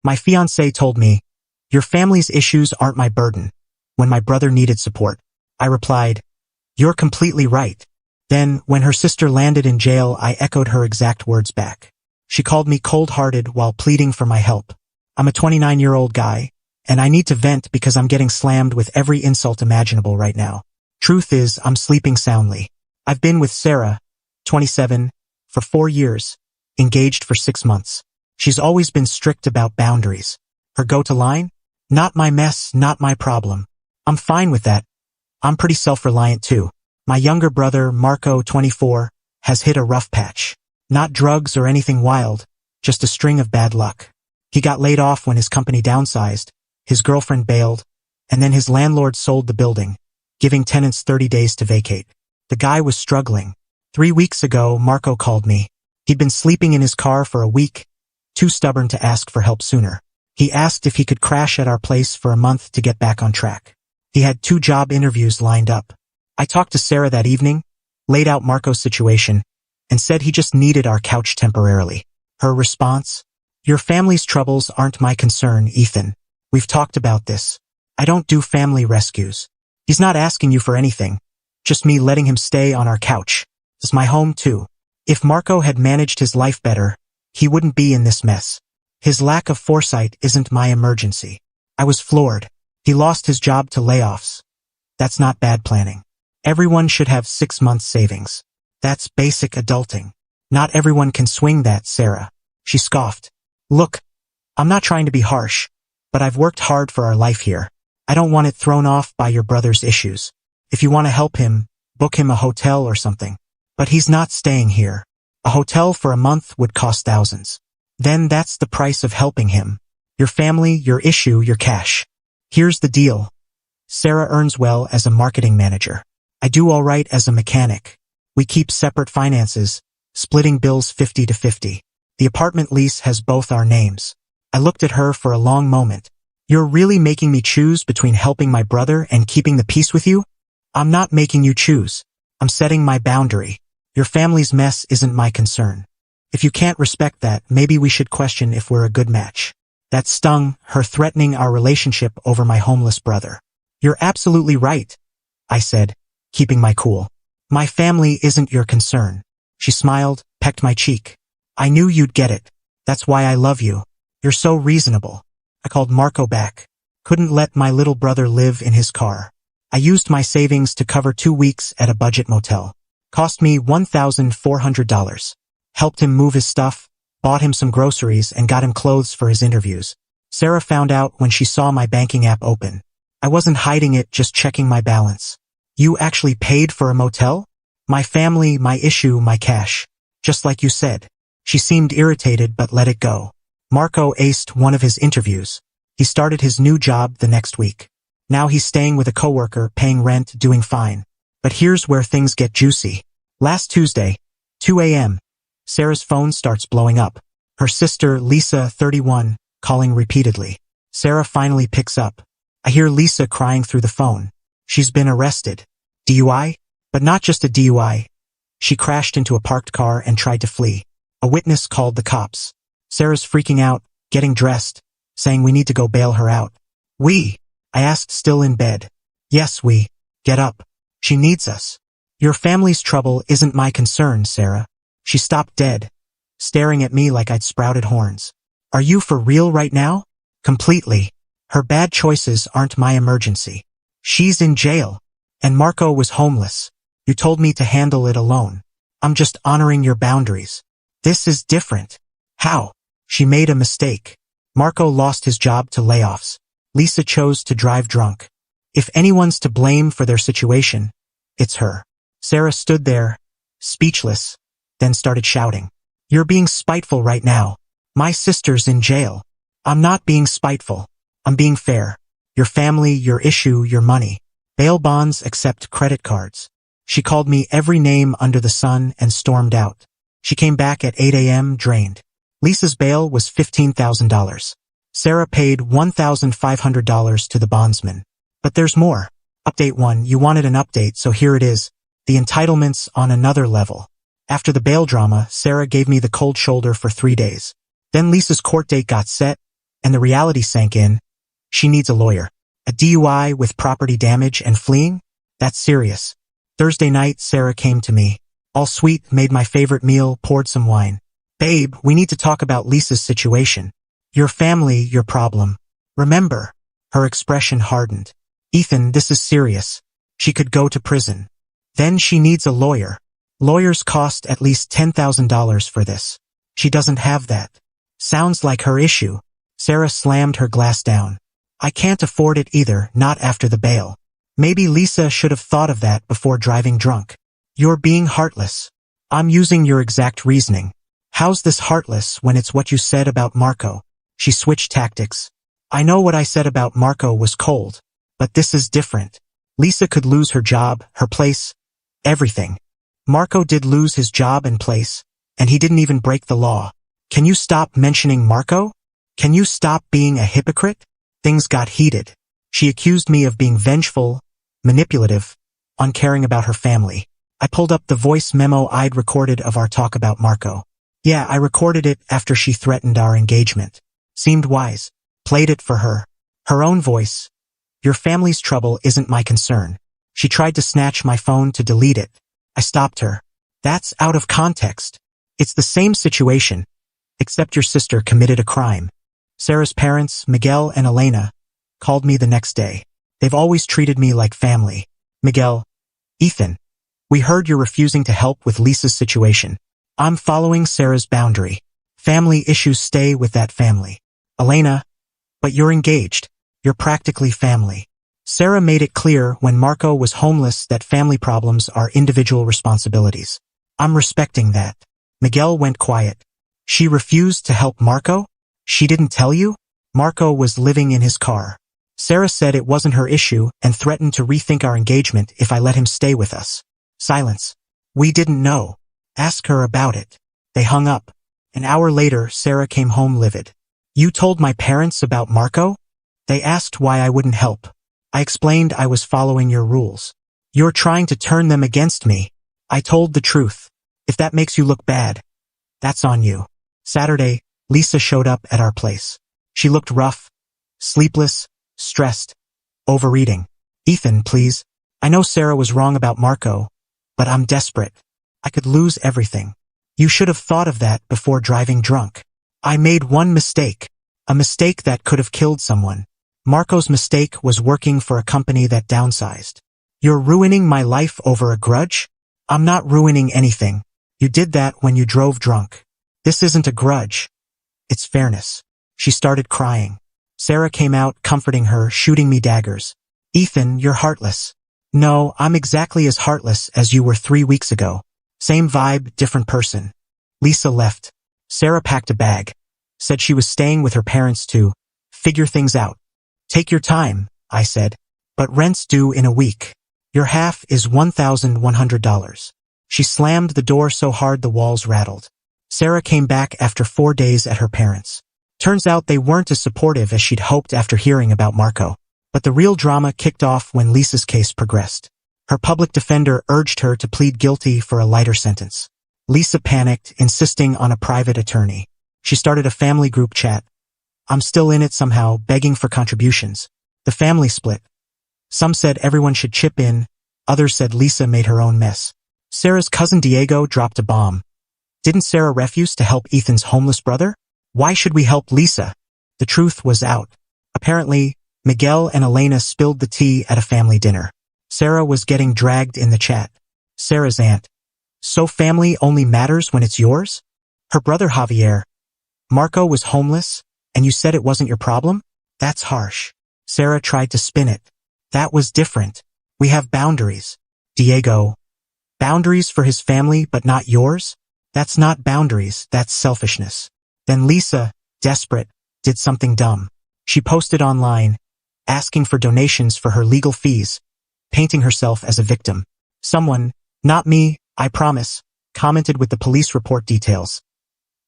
My fiancé told me, "Your family's issues aren't my burden," when my brother needed support. I replied, "You're completely right." Then, when her sister landed in jail, I echoed her exact words back. She called me cold-hearted while pleading for my help. I'm a 29-year-old guy, and I need to vent because I'm getting slammed with every insult imaginable right now. Truth is, I'm sleeping soundly. I've been with Sarah, 27, for 4 years, engaged for 6 months. She's always been strict about boundaries. Her go-to line? "Not my mess, not my problem." I'm fine with that. I'm pretty self-reliant too. My younger brother, Marco, 24, has hit a rough patch. Not drugs or anything wild, just a string of bad luck. He got laid off when his company downsized, his girlfriend bailed, and then his landlord sold the building, giving tenants 30 days to vacate. The guy was struggling. 3 weeks ago, Marco called me. He'd been sleeping in his car for a week, too stubborn to ask for help sooner. He asked if he could crash at our place for a month to get back on track. He had 2 job interviews lined up. I talked to Sarah that evening, laid out Marco's situation, and said he just needed our couch temporarily. Her response? "Your family's troubles aren't my concern, Ethan. We've talked about this. I don't do family rescues. He's not asking you for anything, just me letting him stay on our couch. It's my home too. If Marco had managed his life better, he wouldn't be in this mess. His lack of foresight isn't my emergency." I was floored. He lost his job to layoffs. That's not bad planning. Everyone should have 6 months savings. That's basic adulting. Not everyone can swing that, Sarah. She scoffed. "Look, I'm not trying to be harsh, but I've worked hard for our life here. I don't want it thrown off by your brother's issues. If you want to help him, book him a hotel or something. But he's not staying here. A hotel for a month would cost thousands. Then that's the price of helping him. Your family, your issue, your cash. Here's the deal. Sarah earns well as a marketing manager. I do all right as a mechanic. We keep separate finances, splitting bills 50-50. The apartment lease has both our names." I looked at her for a long moment. "You're really making me choose between helping my brother and keeping the peace with you?" "I'm not making you choose. I'm setting my boundary. Your family's mess isn't my concern. If you can't respect that, maybe we should question if we're a good match." That stung, her threatening our relationship over my homeless brother. "You're absolutely right," I said, keeping my cool. "My family isn't your concern." She smiled, pecked my cheek. "I knew you'd get it. That's why I love you. You're so reasonable." I called Marco back. Couldn't let my little brother live in his car. I used my savings to cover 2 weeks at a budget motel. Cost me $1,400. Helped him move his stuff, bought him some groceries, and got him clothes for his interviews. Sarah found out when she saw my banking app open. I wasn't hiding it, just checking my balance. "You actually paid for a motel?" "My family, my issue, my cash. Just like you said." She seemed irritated but let it go. Marco aced one of his interviews. He started his new job the next week. Now he's staying with a coworker, paying rent, doing fine. But here's where things get juicy. Last Tuesday, 2 a.m., Sarah's phone starts blowing up. Her sister, Lisa, 31, calling repeatedly. Sarah finally picks up. I hear Lisa crying through the phone. She's been arrested. DUI? But not just a DUI. She crashed into a parked car and tried to flee. A witness called the cops. Sarah's freaking out, getting dressed, saying we need to go bail her out. "We?" I asked, still in bed. "Yes, we. Get up. She needs us." "Your family's trouble isn't my concern, Sarah." She stopped dead, staring at me like I'd sprouted horns. "Are you for real right now?" "Completely. Her bad choices aren't my emergency. She's in jail. And Marco was homeless. You told me to handle it alone. I'm just honoring your boundaries. This is different." "How?" "She made a mistake. Marco lost his job to layoffs. Lisa chose to drive drunk. If anyone's to blame for their situation, it's her." Sarah stood there, speechless, then started shouting. "You're being spiteful right now. My sister's in jail." "I'm not being spiteful. I'm being fair. Your family, your issue, your money. Bail bonds accept credit cards." She called me every name under the sun and stormed out. She came back at 8 a.m. drained. Lisa's bail was $15,000. Sarah paid $1,500 to the bondsman. But there's more. Update 1. You wanted an update, so here it is. The entitlements on another level. After the bail drama, Sarah gave me the cold shoulder for 3 days. Then Lisa's court date got set, and the reality sank in. She needs a lawyer. A DUI with property damage and fleeing? That's serious. Thursday night, Sarah came to me. All sweet, made my favorite meal, poured some wine. Babe, we need to talk about Lisa's situation. Your family, your problem. Remember. Her expression hardened. Ethan, this is serious. She could go to prison. Then she needs a lawyer. Lawyers cost at least $10,000 for this. She doesn't have that. Sounds like her issue. Sarah slammed her glass down. I can't afford it either, not after the bail. Maybe Lisa should have thought of that before driving drunk. You're being heartless. I'm using your exact reasoning. How's this heartless when it's what you said about Marco? She switched tactics. I know what I said about Marco was cold, but this is different. Lisa could lose her job, her place, everything. Marco did lose his job and place, and he didn't even break the law. Can you stop mentioning Marco? Can you stop being a hypocrite? Things got heated. She accused me of being vengeful, manipulative, uncaring about her family. I pulled up the voice memo I'd recorded of our talk about Marco. Yeah, I recorded it after she threatened our engagement. Seemed wise. Played it for her. Her own voice. Your family's trouble isn't my concern. She tried to snatch my phone to delete it. I stopped her. That's out of context. It's the same situation, except your sister committed a crime. Sarah's parents, Miguel and Elena, called me the next day. They've always treated me like family. Miguel, Ethan, we heard you're refusing to help with Lisa's situation. I'm following Sarah's boundary. Family issues stay with that family. Elena, but you're engaged. You're practically family. Sarah made it clear when Marco was homeless that family problems are individual responsibilities. I'm respecting that. Miguel went quiet. She refused to help Marco? She didn't tell you? Marco was living in his car. Sarah said it wasn't her issue and threatened to rethink our engagement if I let him stay with us. Silence. We didn't know. Ask her about it. They hung up. An hour later, Sarah came home livid. You told my parents about Marco? They asked why I wouldn't help. I explained I was following your rules. You're trying to turn them against me. I told the truth. If that makes you look bad, that's on you. Saturday, Lisa showed up at our place. She looked rough, sleepless, stressed, overeating. Ethan, please. I know Sarah was wrong about Marco, but I'm desperate. I could lose everything. You should have thought of that before driving drunk. I made one mistake. A mistake that could have killed someone. Marco's mistake was working for a company that downsized. You're ruining my life over a grudge? I'm not ruining anything. You did that when you drove drunk. This isn't a grudge. It's fairness. She started crying. Sarah came out, comforting her, shooting me daggers. Ethan, you're heartless. No, I'm exactly as heartless as you were 3 weeks ago. Same vibe, different person. Lisa left. Sarah packed a bag. Said she was staying with her parents to figure things out. Take your time, I said. But rent's due in a week. Your half is $1,100. She slammed the door so hard the walls rattled. Sarah came back after 4 days at her parents'. Turns out they weren't as supportive as she'd hoped after hearing about Marco. But the real drama kicked off when Lisa's case progressed. Her public defender urged her to plead guilty for a lighter sentence. Lisa panicked, insisting on a private attorney. She started a family group chat. I'm still in it somehow, begging for contributions. The family split. Some said everyone should chip in, others said Lisa made her own mess. Sarah's cousin Diego dropped a bomb. Didn't Sarah refuse to help Ethan's homeless brother? Why should we help Lisa? The truth was out. Apparently, Miguel and Elena spilled the tea at a family dinner. Sarah was getting dragged in the chat. Sarah's aunt. So family only matters when it's yours? Her brother Javier. Marco was homeless, and you said it wasn't your problem? That's harsh. Sarah tried to spin it. That was different. We have boundaries. Diego. Boundaries for his family but not yours? That's not boundaries, that's selfishness. Then Lisa, desperate, did something dumb. She posted online, asking for donations for her legal fees, painting herself as a victim. Someone, not me, I promise, commented with the police report details.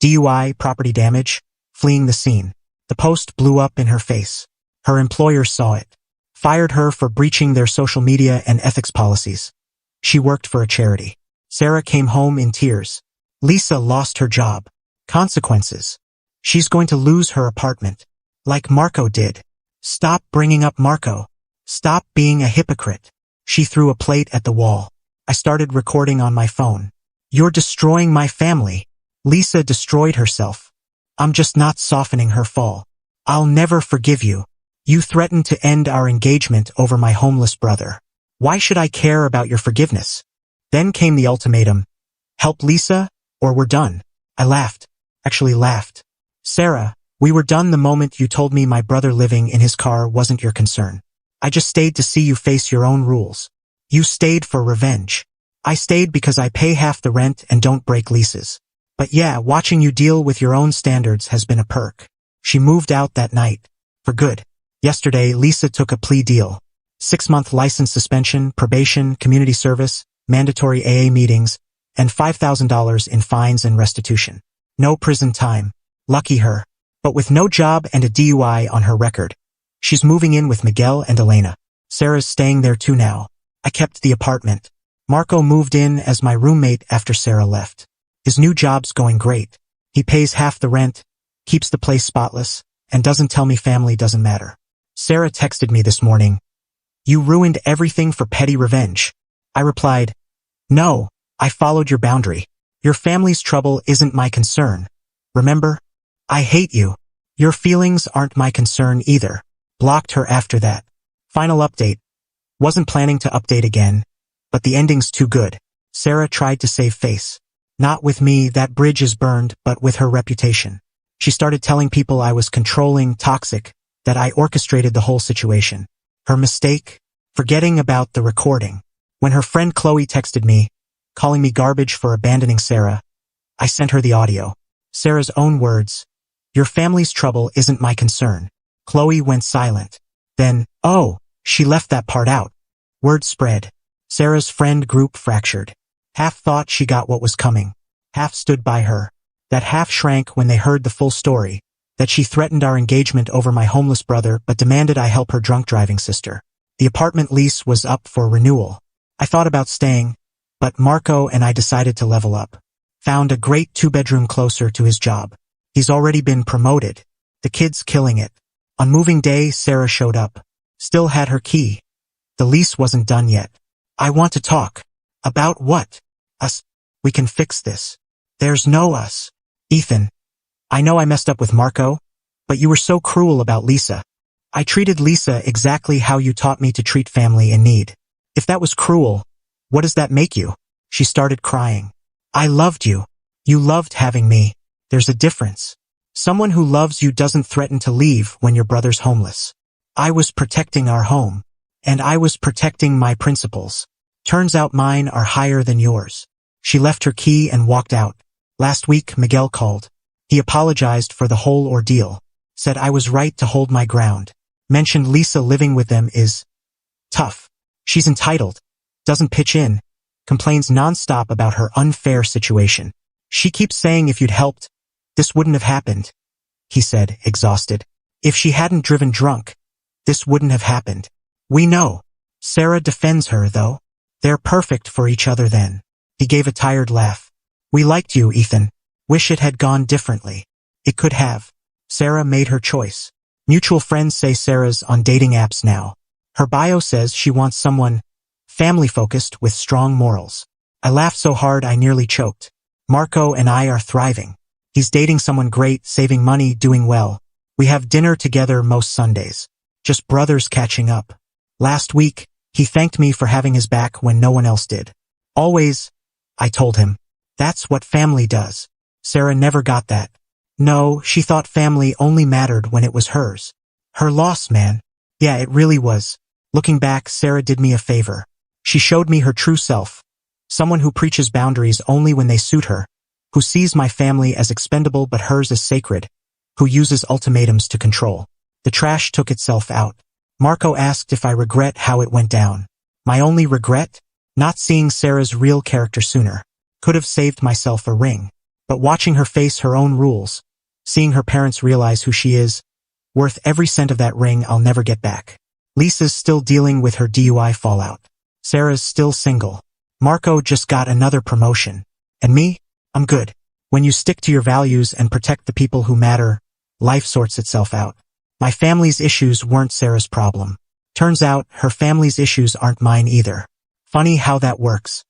DUI, property damage, fleeing the scene. The post blew up in her face. Her employer saw it. Fired her for breaching their social media and ethics policies. She worked for a charity. Sarah came home in tears. Lisa lost her job. Consequences. She's going to lose her apartment. Like Marco did. Stop bringing up Marco. Stop being a hypocrite. She threw a plate at the wall. I started recording on my phone. You're destroying my family. Lisa destroyed herself. I'm just not softening her fall. I'll never forgive you. You threatened to end our engagement over my homeless brother. Why should I care about your forgiveness? Then came the ultimatum. Help Lisa, or we're done. I laughed. Actually laughed. Sarah, we were done the moment you told me my brother living in his car wasn't your concern. I just stayed to see you face your own rules. You stayed for revenge. I stayed because I pay half the rent and don't break leases. But yeah, watching you deal with your own standards has been a perk. She moved out that night. For good. Yesterday, Lisa took a plea deal. 6-month license suspension, probation, community service, mandatory AA meetings, and $5,000 in fines and restitution. No prison time. Lucky her. But with no job and a DUI on her record. She's moving in with Miguel and Elena. Sarah's staying there too now. I kept the apartment. Marco moved in as my roommate after Sarah left. His new job's going great. He pays half the rent, keeps the place spotless, and doesn't tell me family doesn't matter. Sarah texted me this morning. You ruined everything for petty revenge. I replied, no, I followed your boundary. Your family's trouble isn't my concern. Remember? I hate you. Your feelings aren't my concern either. Blocked her after that. Final update. Wasn't planning to update again, but the ending's too good. Sarah tried to save face. Not with me, that bridge is burned, but with her reputation. She started telling people I was controlling, toxic, that I orchestrated the whole situation. Her mistake? Forgetting about the recording. When her friend Qley texted me, calling me garbage for abandoning Sarah, I sent her the audio. Sarah's own words. Your family's trouble isn't my concern. Qley went silent. Then, oh, she left that part out. Word spread. Sarah's friend group fractured. Half thought she got what was coming. Half stood by her. That half shrank when they heard the full story, that she threatened our engagement over my homeless brother but demanded I help her drunk driving sister. The apartment lease was up for renewal. I thought about staying, but Marco and I decided to level up. Found a great 2-bedroom closer to his job. He's already been promoted. The kid's killing it. On moving day, Sarah showed up. Still had her key. The lease wasn't done yet. I want to talk. About what? Us. We can fix this. There's no us. Ethan. I know I messed up with Marco, but you were so cruel about Lisa. I treated Lisa exactly how you taught me to treat family in need. If that was cruel, what does that make you? She started crying. I loved you. You loved having me. There's a difference. Someone who loves you doesn't threaten to leave when your brother's homeless. I was protecting our home. And I was protecting my principles. Turns out mine are higher than yours. She left her key and walked out. Last week, Miguel called. He apologized for the whole ordeal. Said I was right to hold my ground. Mentioned Lisa living with them is tough. She's entitled. Doesn't pitch in. Complains nonstop about her unfair situation. She keeps saying if you'd helped, this wouldn't have happened. He said, exhausted. If she hadn't driven drunk, this wouldn't have happened. We know. Sarah defends her, though. They're perfect for each other then. He gave a tired laugh. We liked you, Ethan. Wish it had gone differently. It could have. Sarah made her choice. Mutual friends say Sarah's on dating apps now. Her bio says she wants someone family-focused with strong morals. I laughed so hard I nearly choked. Marco and I are thriving. He's dating someone great, saving money, doing well. We have dinner together most Sundays. Just brothers catching up. Last week, he thanked me for having his back when no one else did. Always, I told him. That's what family does. Sarah never got that. No, she thought family only mattered when it was hers. Her loss, man. Yeah, it really was. Looking back, Sarah did me a favor. She showed me her true self. Someone who preaches boundaries only when they suit her. Who sees my family as expendable but hers as sacred. Who uses ultimatums to control. The trash took itself out. Marco asked if I regret how it went down. My only regret? Not seeing Sarah's real character sooner. Could have saved myself a ring. But watching her face her own rules, seeing her parents realize who she is, worth every cent of that ring I'll never get back. Lisa's still dealing with her DUI fallout. Sarah's still single. Marco just got another promotion. And me? I'm good. When you stick to your values and protect the people who matter, life sorts itself out. My family's issues weren't Sarah's problem. Turns out, her family's issues aren't mine either. Funny how that works.